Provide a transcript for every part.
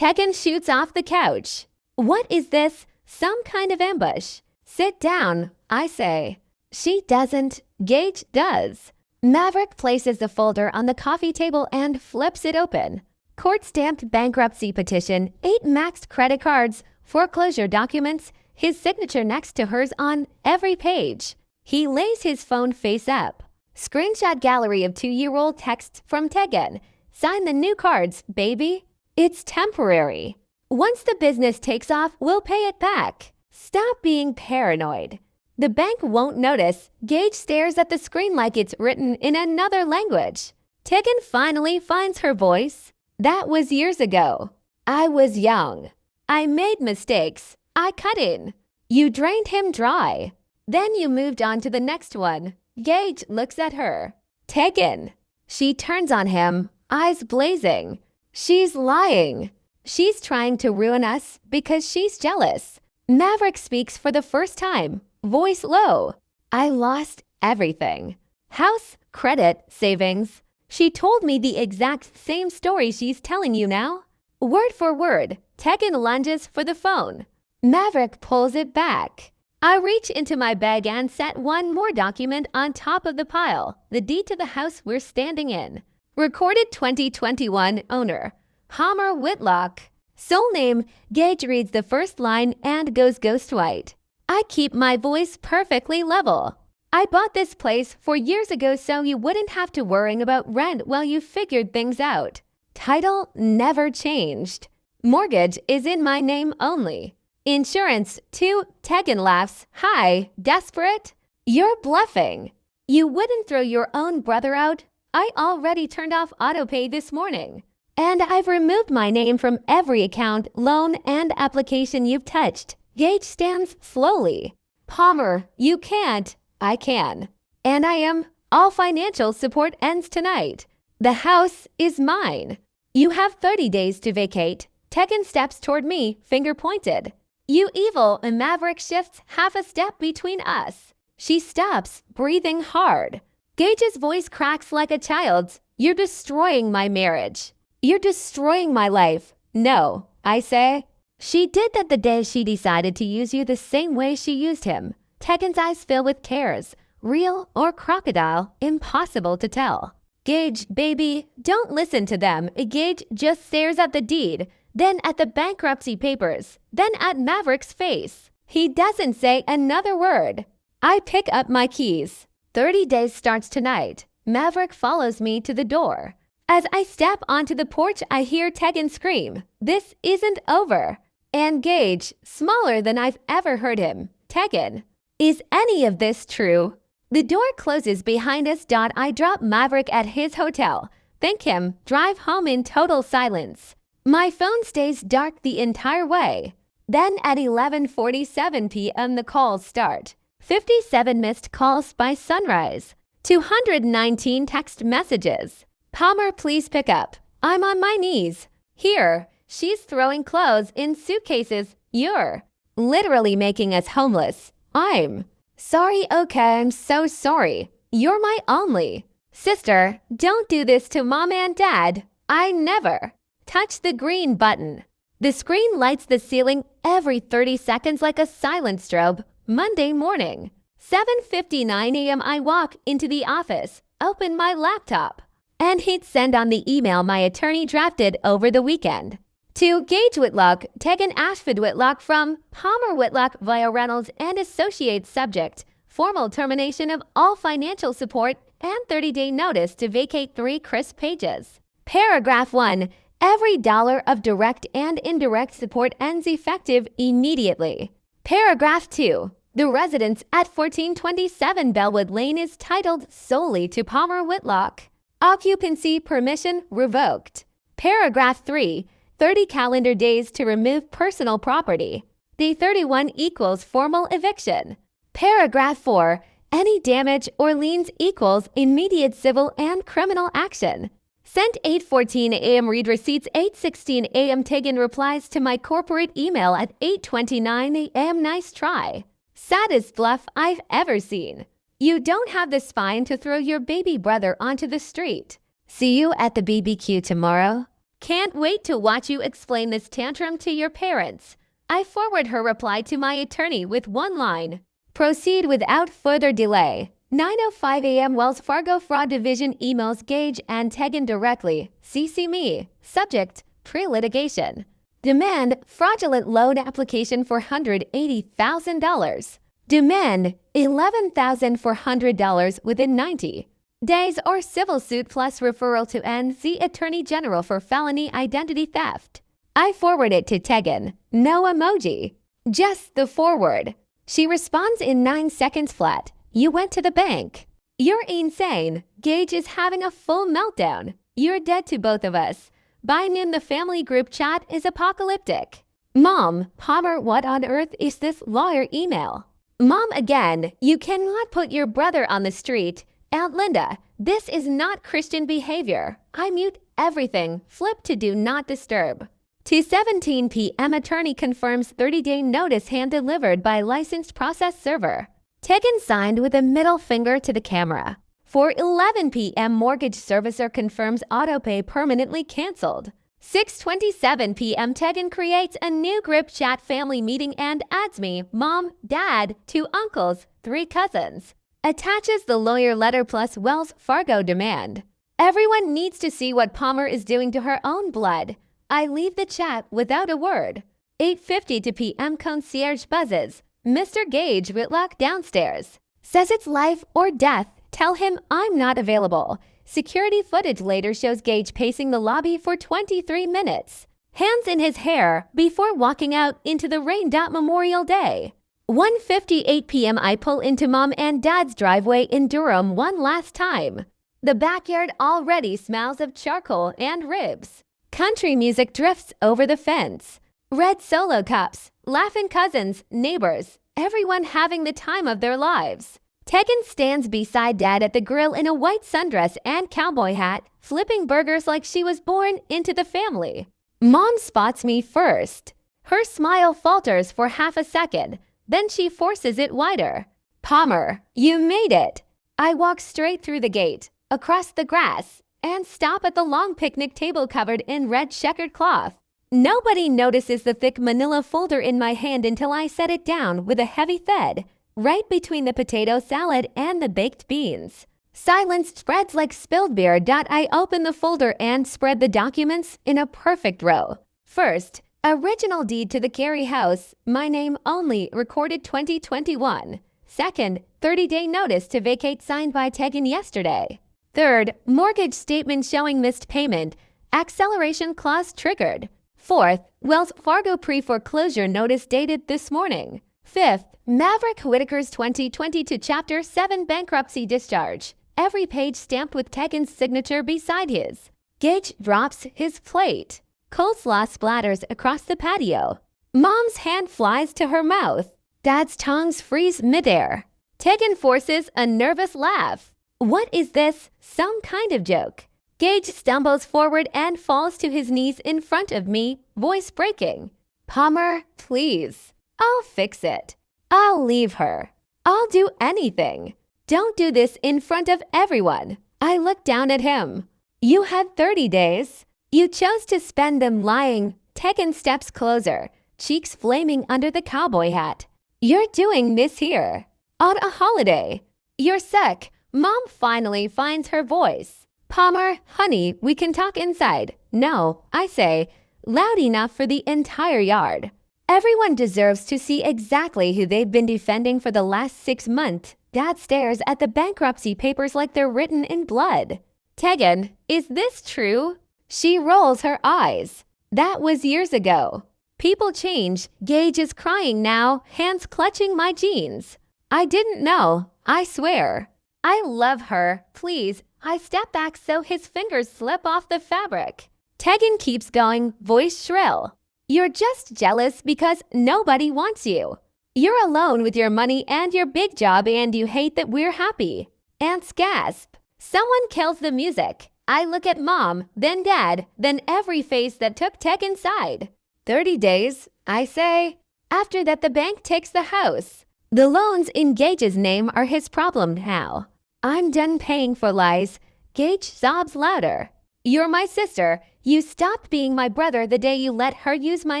Tegan shoots off the couch. What is this? Some kind of ambush. Sit down, I say. She doesn't. Gage does. Maverick places the folder on the coffee table and flips it open. Court-stamped bankruptcy petition, 8 maxed credit cards, foreclosure documents, his signature next to hers on every page. He lays his phone face up. Screenshot gallery of 2-year-old texts from Tegan. Sign the new cards, baby. It's temporary. Once the business takes off, we'll pay it back. Stop being paranoid. The bank won't notice. Gage stares at the screen like it's written in another language. Tegan finally finds her voice. That was years ago. I was young. I made mistakes. I cut in. You drained him dry. Then you moved on to the next one. Gage looks at her. Tegan. She turns on him, eyes blazing. She's lying. She's trying to ruin us because she's jealous. Maverick speaks for the first time, voice low. I lost everything. House, credit, savings. She told me the exact same story she's telling you now. Word for word, Tegan lunges for the phone. Maverick pulls it back. I reach into my bag and set one more document on top of the pile, the deed to the house we're standing in. Recorded 2021 owner, Palmer Whitlock. Sole name, Gage reads the first line and goes ghost white. I keep my voice perfectly level. I bought this place 4 years ago so you wouldn't have to worry about rent while you figured things out. Title never changed. Mortgage is in my name only. Insurance, too. Tegan laughs. Hi, desperate? You're bluffing. You wouldn't throw your own brother out? I already turned off autopay this morning. And I've removed my name from every account, loan, and application you've touched. Gage stands slowly. Palmer, you can't. I can. And I am. All financial support ends tonight. The house is mine. You have 30 days to vacate. Tegan steps toward me, finger pointed. You evil, and Maverick shifts half a step between us. She stops, breathing hard. Gage's voice cracks like a child's. You're destroying my marriage. You're destroying my life. No, I say. She did that the day she decided to use you the same way she used him. Tegan's eyes fill with tears. Real or crocodile, impossible to tell. Gage, baby, don't listen to them. Gage just stares at the deed, then at the bankruptcy papers, then at Maverick's face. He doesn't say another word. I pick up my keys. 30 days starts tonight. Maverick follows me to the door. As I step onto the porch, I hear Tegan scream, "This isn't over." And Gage, smaller than I've ever heard him. Tegan, is any of this true? The door closes behind us. I drop Maverick at his hotel, thank him, drive home in total silence. My phone stays dark the entire way. Then at 11:47 p.m. the calls start. 57 missed calls by sunrise. 219 text messages. Palmer, please pick up. I'm on my knees. Here, she's throwing clothes in suitcases. You're literally making us homeless. I'm sorry. Okay, I'm so sorry. You're my only. Sister, don't do this to Mom and Dad. I never. Touch the green button. The screen lights the ceiling every 30 seconds like a silent strobe. Monday morning. 7:59 a.m. I walk into the office, open my laptop, and hit send on the email my attorney drafted over the weekend. To Gage Whitlock, Tegan Ashford Whitlock from Palmer Whitlock via Reynolds and Associates subject, formal termination of all financial support and 30-day notice to vacate 3 crisp pages. Paragraph 1. Every dollar of direct and indirect support ends effective immediately. Paragraph 2. The residence at 1427 Bellwood Lane is titled solely to Palmer Whitlock. Occupancy permission revoked. Paragraph 3. 30 calendar days to remove personal property. Day 31 equals formal eviction. Paragraph 4. Any damage or liens equals immediate civil and criminal action. Sent 8:14 a.m. Read receipts 8:16 a.m. Tegan replies to my corporate email at 8:29 a.m. Nice try. Saddest bluff I've ever seen. You don't have the spine to throw your baby brother onto the street. See you at the BBQ tomorrow. Can't wait to watch you explain this tantrum to your parents. I forward her reply to my attorney with one line. Proceed without further delay. 9:05 a.m. Wells Fargo Fraud Division emails Gage and Tegan directly. CC me. Subject, pre-litigation. Demand fraudulent loan application for $180,000. Demand $11,400 within 90 days or civil suit plus referral to NC Attorney General for felony identity theft. I forward it to Tegan. No emoji. Just the forward. She responds in 9 seconds flat. You went to the bank. You're insane. Gage is having a full meltdown. You're dead to both of us. By noon, the family group chat is apocalyptic. Mom, Palmer, what on earth is this lawyer email? Mom again, you cannot put your brother on the street. Aunt Linda, this is not Christian behavior. I mute everything. Flip to do not disturb. 2:17 p.m. Attorney confirms 30-day notice hand-delivered by licensed process server. Tegan signed with a middle finger to the camera. 4:11 p.m. Mortgage servicer confirms autopay permanently canceled. 6:27 p.m. Tegan creates a new group chat family meeting and adds me, mom, dad, 2 uncles, 3 cousins. Attaches the lawyer letter plus Wells Fargo demand. Everyone needs to see what Palmer is doing to her own blood. I leave the chat without a word. 8:50 p.m. Concierge buzzes. Mr. Gage Whitlock downstairs. Says it's life or death. Tell him I'm not available. Security footage later shows Gage pacing the lobby for 23 minutes. Hands in his hair before walking out into the rain. Memorial Day. 1:58 p.m. I pull into mom and dad's driveway in Durham one last time. The backyard already smells of charcoal and ribs. Country music drifts over the fence. Red Solo cups, laughing cousins, neighbors, everyone having the time of their lives. Tegan stands beside dad at the grill in a white sundress and cowboy hat, flipping burgers like she was born into the family. Mom spots me first. Her smile falters for half a second, then she forces it wider. Palmer, you made it. I walk straight through the gate, across the grass, and stop at the long picnic table covered in red checkered cloth. Nobody notices the thick manila folder in my hand until I set it down with a heavy thud, right between the potato salad and the baked beans. Silence spreads like spilled beer. I open the folder and spread the documents in a perfect row. First, original deed to the Carey house, my name only, recorded 2021. Second, 30-day notice to vacate signed by Tegan yesterday. Third, mortgage statement showing missed payment, acceleration clause triggered. Fourth, Wells Fargo pre-foreclosure notice dated this morning. Fifth, Maverick Whitaker's 2022 Chapter 7 bankruptcy discharge. Every page stamped with Tegan's signature beside his. Gage drops his plate. Coleslaw splatters across the patio. Mom's hand flies to her mouth. Dad's tongues freeze midair. Tegan forces a nervous laugh. What is this? Some kind of joke. Gage stumbles forward and falls to his knees in front of me, voice breaking. Palmer, please. I'll fix it. I'll leave her. I'll do anything. Don't do this in front of everyone. I look down at him. You had 30 days. You chose to spend them lying. Tegan steps closer, cheeks flaming under the cowboy hat. You're doing this here. On a holiday. You're sick. Mom finally finds her voice. Palmer, honey, we can talk inside. No, I say, loud enough for the entire yard. Everyone deserves to see exactly who they've been defending for the last 6 months. Dad stares at the bankruptcy papers like they're written in blood. Tegan, is this true? She rolls her eyes. That was years ago. People change. Gage is crying now, hands clutching my jeans. I didn't know. I swear. I love her. Please. I step back so his fingers slip off the fabric. Tegan keeps going, voice shrill. You're just jealous because nobody wants you. You're alone with your money and your big job and you hate that we're happy. Aunts gasp. Someone kills the music. I look at mom, then dad, then every face that took Tegan's side. 30 days, I say. After that, the bank takes the house. The loans in Gage's name are his problem now. I'm done paying for lies. Gage sobs louder. You're my sister. You stopped being my brother the day you let her use my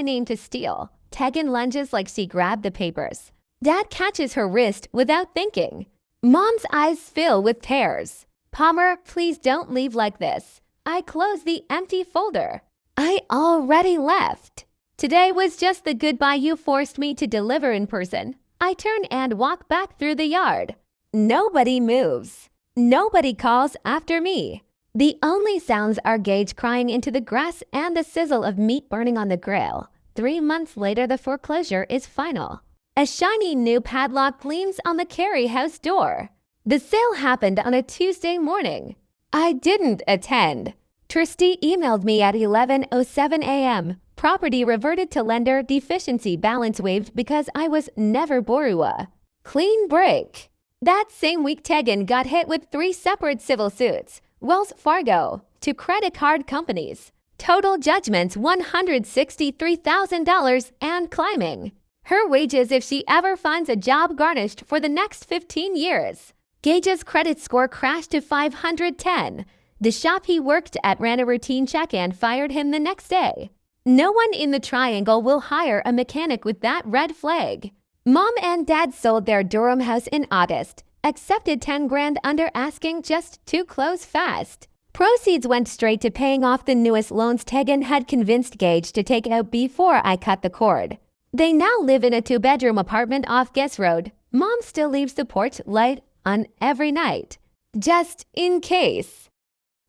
name to steal. Tegan lunges like she grabbed the papers. Dad catches her wrist without thinking. Mom's eyes fill with tears. Palmer, please don't leave like this. I close the empty folder. I already left. Today was just the goodbye you forced me to deliver in person. I turn and walk back through the yard. Nobody moves. Nobody calls after me. The only sounds are Gage crying into the grass and the sizzle of meat burning on the grill. 3 months later, the foreclosure is final. A shiny new padlock gleams on the Carey house door. The sale happened on a Tuesday morning. I didn't attend. Tristy emailed me at 11:07 a.m. Property reverted to lender, deficiency balance waived because I was never borrower. Clean break. That same week, Tegan got hit with 3 separate civil suits. Wells Fargo, to credit card companies. Total judgments $163,000 and climbing. Her wages if she ever finds a job garnished for the next 15 years. Gage's credit score crashed to 510. The shop he worked at ran a routine check and fired him the next day. No one in the triangle will hire a mechanic with that red flag. Mom and Dad sold their Durham house in August. Accepted 10 grand under asking just to close fast. Proceeds went straight to paying off the newest loans Tegan had convinced Gage to take out before I cut the cord. They now live in a 2-bedroom apartment off Guess Road. Mom still leaves the porch light on every night. Just in case.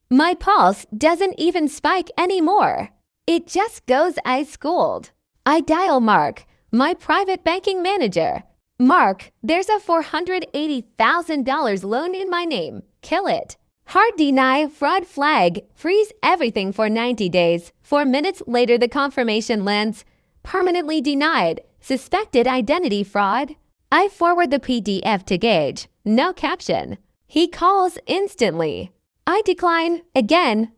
My pulse doesn't even spike anymore. It just goes ice cold. I dial Mark, my private banking manager. Mark, there's a $480,000 loan in my name. Kill it. Hard deny, fraud flag, freeze everything for 90 days. 4 minutes later, the confirmation lands. Permanently denied. Suspected identity fraud. I forward the PDF to Gage. No caption. He calls instantly. I decline again.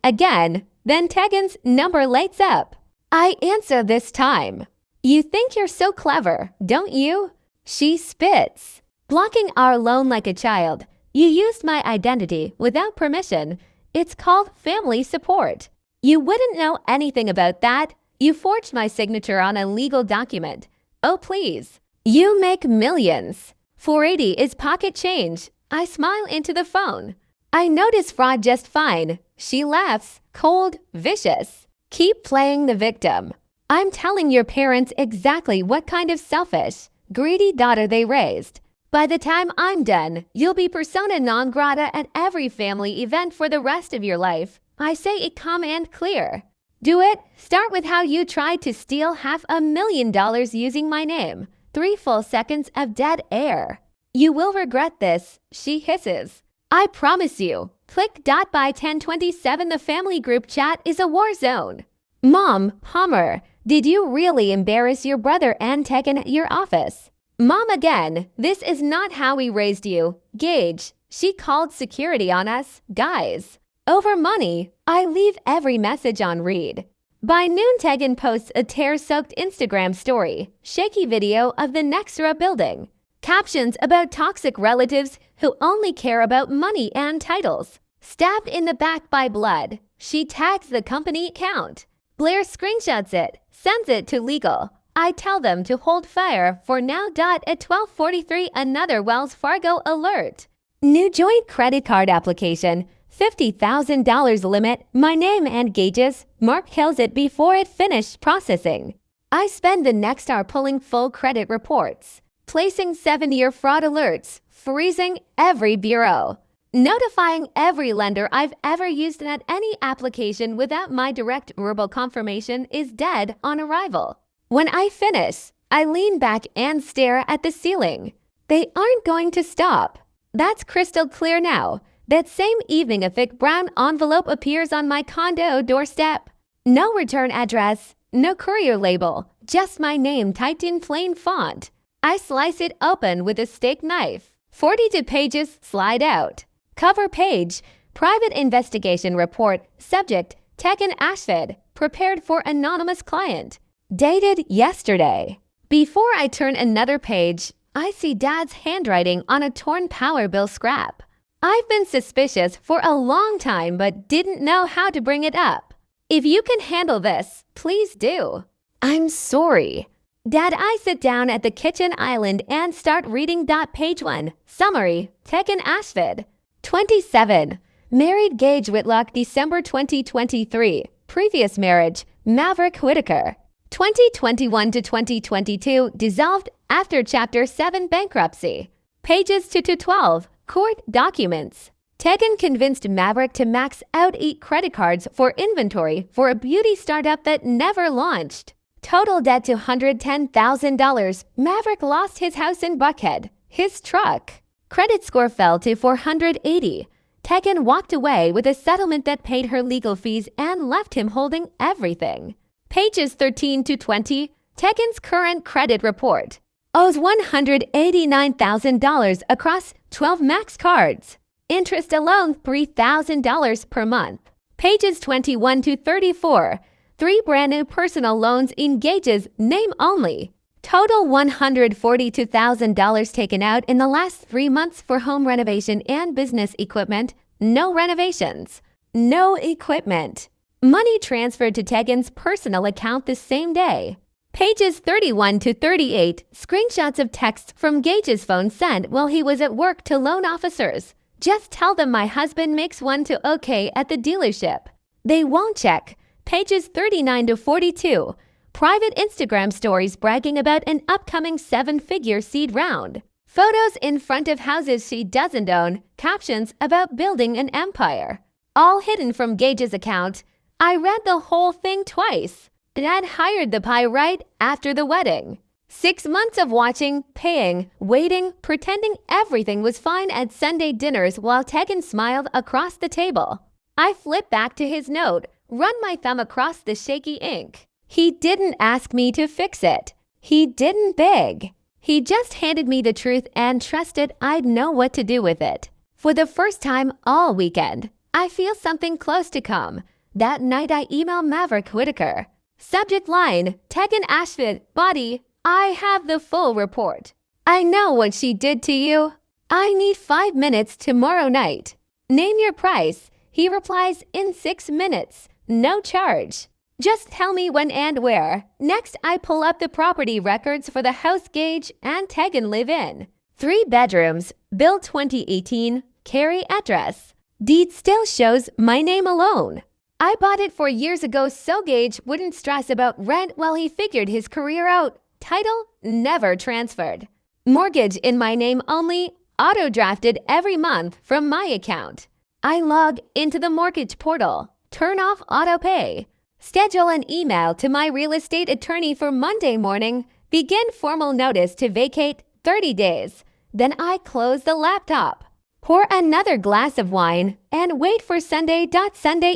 Then Tegan's number lights up. I answer this time. You think you're so clever, don't you? She spits. Blocking our loan like a child. You used my identity without permission. It's called family support. You wouldn't know anything about that. You forged my signature on a legal document. Oh, please. You make millions. 480 is pocket change. I smile into the phone. I notice fraud just fine. She laughs, cold, vicious. Keep playing the victim. I'm telling your parents exactly what kind of selfish, greedy daughter they raised. By the time I'm done, you'll be persona non grata at every family event for the rest of your life. I say it calm and clear. Do it. Start with how you tried to steal $500,000 using my name. 3 full seconds of dead air. You will regret this, she hisses. I promise you. Click. By 10:27, the family group chat is a war zone. Mom, Palmer, did you really embarrass your brother and Tegan at your office? Mom again, this is not how we raised you. Gage, she called security on us. Guys. Over money, I leave every message on read. By noon, Tegan posts a tear-soaked Instagram story, shaky video of the Nextra building. Captions about toxic relatives who only care about money and titles. Stabbed in the back by blood. She tags the company account. Blair screenshots it, sends it to legal. I tell them to hold fire for now. At 12:43, another Wells Fargo alert. New joint credit card application. $50,000 limit. My name and Gage's. Mark kills it before it finished processing. I spend the next hour pulling full credit reports. Placing 7-year fraud alerts. Freezing every bureau. Notifying every lender I've ever used that any application without my direct verbal confirmation is dead on arrival. When I finish, I lean back and stare at the ceiling. They aren't going to stop. That's crystal clear now. That same evening, a thick brown envelope appears on my condo doorstep. No return address, no courier label, just my name typed in plain font. I slice it open with a steak knife. 42 pages slide out. Cover page, private investigation report, subject, Tegan Ashford, prepared for anonymous client. Dated yesterday. Before I turn another page, I see Dad's handwriting on a torn power bill scrap. I've been suspicious for a long time but didn't know how to bring it up. If you can handle this, please do. I'm sorry. Dad, I sit down at the kitchen island and start reading. Page 1. Summary. Tegan Ashford. 27. Married Gage Whitlock December 2023. Previous marriage, Maverick Whitaker. 2021 to 2022. Dissolved after Chapter 7 bankruptcy. Pages 2 to 12. Court documents. Tegan convinced Maverick to max out credit cards for inventory for a beauty startup that never launched. Total debt to $110,000. Maverick lost his house in Buckhead, his truck. Credit score fell to 480. Tegan walked away with a settlement that paid her legal fees and left him holding everything. Pages 13 to 20. Tegan's current credit report. Owes $189,000 across 12 max cards. Interest alone $3,000 per month. Pages 21 to 34. 3 brand new personal loans in Gage's name only. Total $142,000 taken out in the last 3 months for home renovation and business equipment. No renovations. No equipment. Money transferred to Tegan's personal account the same day. Pages 31 to 38. Screenshots of texts from Gage's phone sent while he was at work to loan officers. Just tell them my husband makes one to okay at the dealership. They won't check. Pages 39 to 42. Private Instagram stories bragging about an upcoming 7-figure seed round. Photos in front of houses she doesn't own. Captions about building an empire. All hidden from Gage's account. I read the whole thing twice. Dad hired the pie right after the wedding. 6 months of watching, paying, waiting, pretending everything was fine at Sunday dinners while Tegan smiled across the table. I flip back to his note. Run my thumb across the shaky ink. He didn't ask me to fix it. He didn't beg. He just handed me the truth and trusted I'd know what to do with it. For the first time all weekend, I feel something close to come. That night I email Maverick Whitaker. Subject line, Tegan Ashford, body, I have the full report. I know what she did to you. I need 5 minutes tomorrow night. Name your price. He replies in 6 minutes. No charge. Just tell me when and where. Next, I pull up the property records for the house Gage and Tegan live in. 3 bedrooms, built 2018, Cary address. Deed still shows my name alone. I bought it 4 years ago so Gage wouldn't stress about rent while he figured his career out. Title never transferred. Mortgage in my name only, auto-drafted every month from my account. I log into the mortgage portal. Turn off auto pay. Schedule an email to my real estate attorney for Monday morning. Begin formal notice to vacate 30 days. Then I close the laptop. Pour another glass of wine and wait for Sunday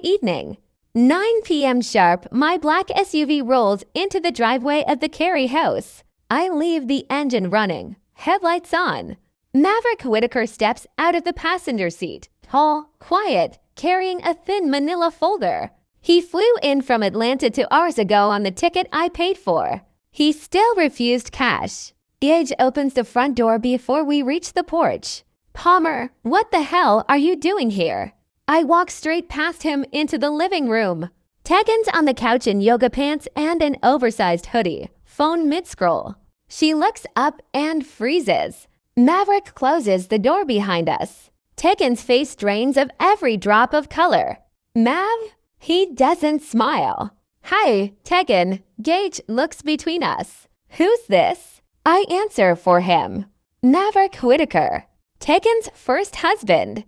evening. 9 p.m. sharp, my black SUV rolls into the driveway of the Cary house. I leave the engine running, headlights on. Maverick Whitaker steps out of the passenger seat, tall, quiet, carrying a thin manila folder. He flew in from Atlanta 2 hours ago on the ticket I paid for. He still refused cash. Gage opens the front door before we reach the porch. Palmer, what the hell are you doing here? I walk straight past him into the living room. Tegan's on the couch in yoga pants and an oversized hoodie, phone mid-scroll. She looks up and freezes. Maverick closes the door behind us. Tegan's face drains of every drop of color. Mav? He doesn't smile. Hi, Tegan. Gage looks between us. Who's this? I answer for him. Maverick Whitaker, Tegan's first husband.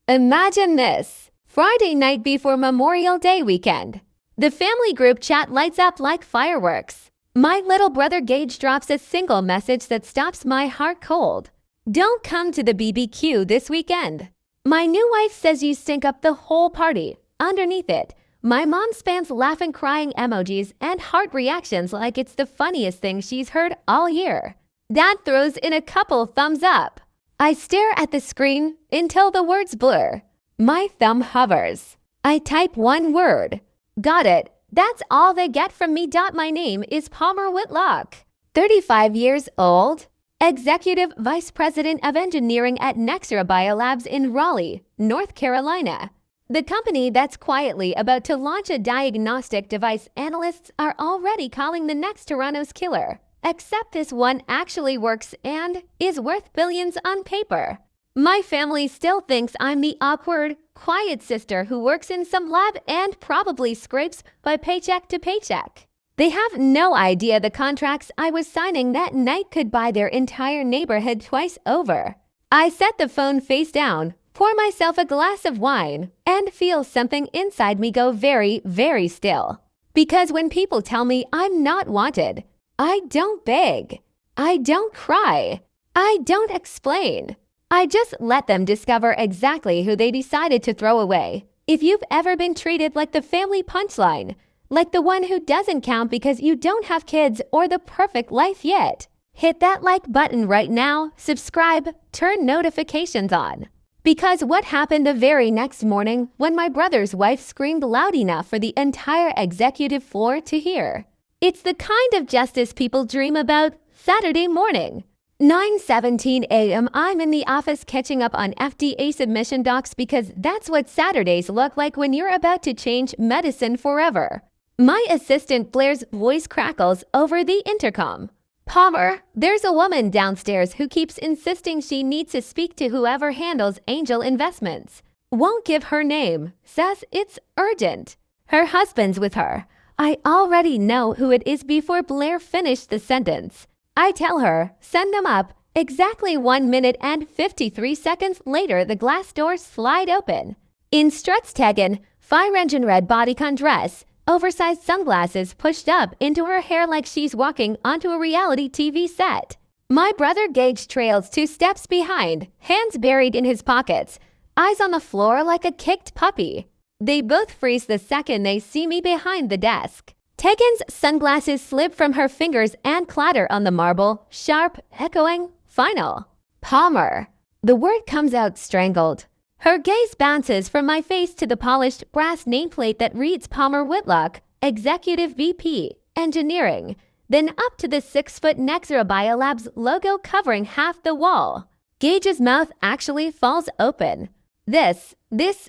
Imagine this. Friday night before Memorial Day weekend. The family group chat lights up like fireworks. My little brother Gage drops a single message that stops my heart cold. Don't come to the BBQ this weekend. My new wife says you stink up the whole party. Underneath it, my mom spams laughing crying emojis and heart reactions like it's the funniest thing she's heard all year. Dad throws in a couple thumbs up. I stare at the screen until the words blur. My thumb hovers. I type one word. Got it. That's all they get from me. My name is Palmer Whitlock. 35 years old. Executive Vice President of Engineering at Nexra Biolabs in Raleigh, North Carolina. The company that's quietly about to launch a diagnostic device analysts are already calling the next Toronto's killer. Except this one actually works and is worth billions on paper. My family still thinks I'm the awkward, quiet sister who works in some lab and probably scrapes by paycheck to paycheck. They have no idea the contracts I was signing that night could buy their entire neighborhood twice over. I set the phone face down, pour myself a glass of wine, and feel something inside me go very, very still. Because when people tell me I'm not wanted, I don't beg. I don't cry. I don't explain. I just let them discover exactly who they decided to throw away. If you've ever been treated like the family punchline, like the one who doesn't count because you don't have kids or the perfect life yet, hit that like button right now, subscribe, turn notifications on. Because what happened the very next morning when my brother's wife screamed loud enough for the entire executive floor to hear? It's the kind of justice people dream about Saturday morning. 9:17 a.m. I'm in the office catching up on FDA submission docs because that's what Saturdays look like when you're about to change medicine forever. My assistant Blair's voice crackles over the intercom. Palmer, there's a woman downstairs who keeps insisting she needs to speak to whoever handles Angel Investments. Won't give her name, says it's urgent. Her husband's with her. I already know who it is before Blair finished the sentence. I tell her, send them up. Exactly 1 minute and 53 seconds later, the glass doors slide open. In struts Tegan, fire engine red bodycon dress, oversized sunglasses pushed up into her hair like she's walking onto a reality TV set. My brother Gage trails 2 steps behind, hands buried in his pockets, eyes on the floor like a kicked puppy. They both freeze the second they see me behind the desk. Tegan's sunglasses slip from her fingers and clatter on the marble, sharp, echoing, final. Palmer. The word comes out strangled. Her gaze bounces from my face to the polished brass nameplate that reads Palmer Whitlock, Executive VP, Engineering, then up to the 6-foot Nexera Biolabs logo covering half the wall. Gage's mouth actually falls open. This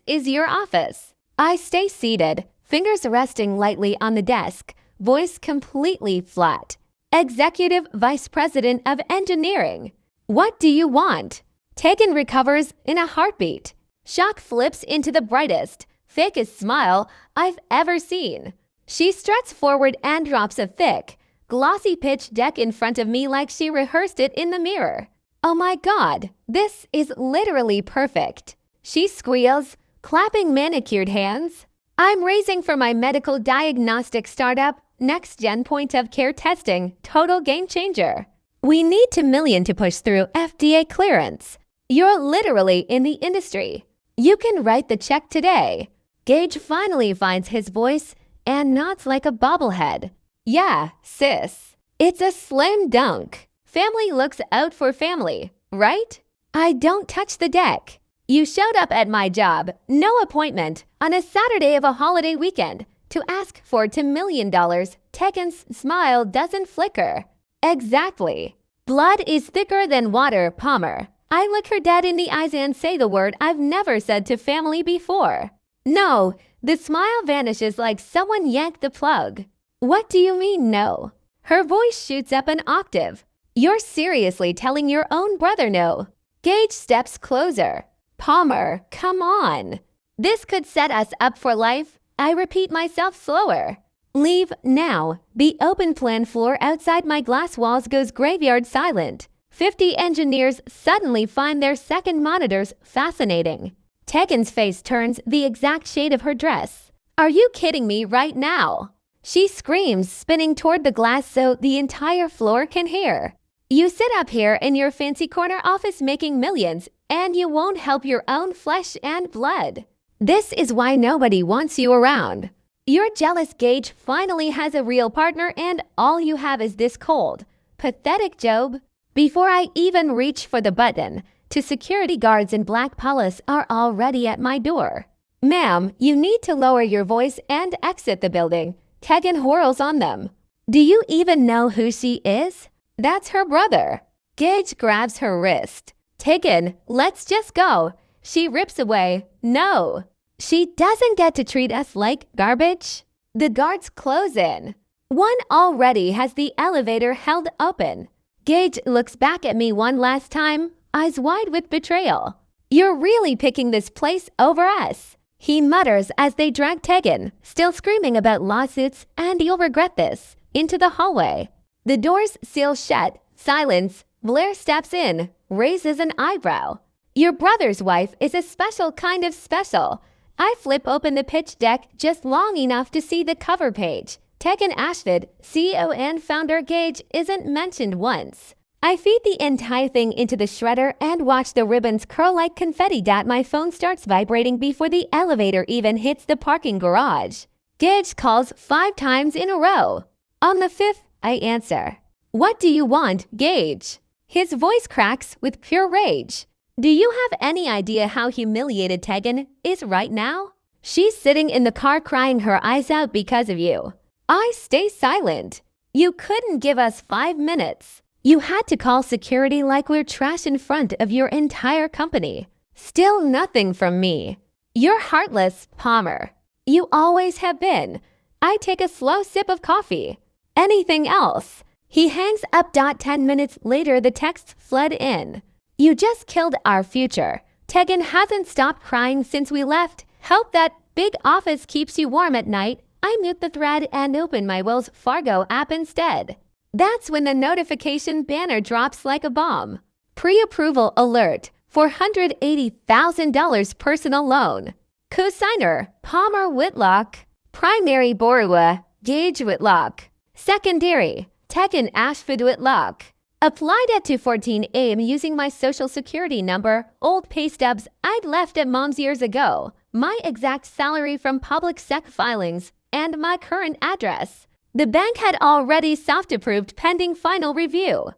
is your office. I stay seated, fingers resting lightly on the desk, voice completely flat. Executive Vice President of Engineering. What do you want? Tegan recovers in a heartbeat. Shock flips into the brightest, fakest smile I've ever seen. She struts forward and drops a thick, glossy pitch deck in front of me like she rehearsed it in the mirror. Oh my God, this is literally perfect. She squeals, clapping manicured hands. I'm raising for my medical diagnostic startup, next-gen point-of-care testing, total game changer. We need $2 million to push through FDA clearance. You're literally in the industry. You can write the check today. Gage finally finds his voice and nods like a bobblehead. Yeah, sis. It's a slam dunk. Family looks out for family, right? I don't touch the deck. You showed up at my job, no appointment, on a Saturday of a holiday weekend to ask for $2 million. Tegan's smile doesn't flicker. Exactly. Blood is thicker than water, Palmer. I look her dead in the eyes and say the word I've never said to family before. No, the smile vanishes like someone yanked the plug. What do you mean, no? Her voice shoots up an octave. You're seriously telling your own brother no. Gage steps closer. Palmer, come on. This could set us up for life. I repeat myself slower. Leave now. The open plan floor outside my glass walls goes graveyard silent. 50 engineers suddenly find their second monitors fascinating. Tegan's face turns the exact shade of her dress. Are you kidding me right now? She screams, spinning toward the glass so the entire floor can hear. You sit up here in your fancy corner office making millions, and you won't help your own flesh and blood. This is why nobody wants you around. Your jealous Gage finally has a real partner, and all you have is this cold, pathetic Job. Before I even reach for the button, 2 security guards in black polos are already at my door. Ma'am, you need to lower your voice and exit the building. Tegan whirls on them. Do you even know who she is? That's her brother. Gage grabs her wrist. Tegan, let's just go. She rips away. No. She doesn't get to treat us like garbage. The guards close in. One already has the elevator held open. Gage looks back at me one last time, eyes wide with betrayal. You're really picking this place over us, he mutters as they drag Tegan, still screaming about lawsuits and you'll regret this, into the hallway. The doors seal shut. Silence. Blair steps in, raises an eyebrow. Your brother's wife is a special kind of special. I flip open the pitch deck just long enough to see the cover page. Tegan Ashford, CEO and founder Gage, isn't mentioned once. I feed the entire thing into the shredder and watch the ribbons curl like confetti. My phone starts vibrating before the elevator even hits the parking garage. Gage calls 5 times in a row. On the 5th, I answer. What do you want, Gage? His voice cracks with pure rage. Do you have any idea how humiliated Tegan is right now? She's sitting in the car crying her eyes out because of you. I stay silent. You couldn't give us 5 minutes. You had to call security like we're trash in front of your entire company. Still nothing from me. You're heartless, Palmer. You always have been. I take a slow sip of coffee. Anything else? He hangs up. 10 minutes later, the texts flood in. You just killed our future. Tegan hasn't stopped crying since we left. Hope that big office keeps you warm at night. I mute the thread and open my Wells Fargo app instead. That's when the notification banner drops like a bomb. Pre-approval alert. $480,000 personal loan. Co-signer, Palmer Whitlock. Primary borrower, Gage Whitlock. Secondary, Tegan Ashford Whitlock. Applied at 2:14 a.m. using my social security number, old pay stubs I'd left at mom's years ago, my exact salary from public sec filings, and my current address. The bank had already soft-approved pending final review.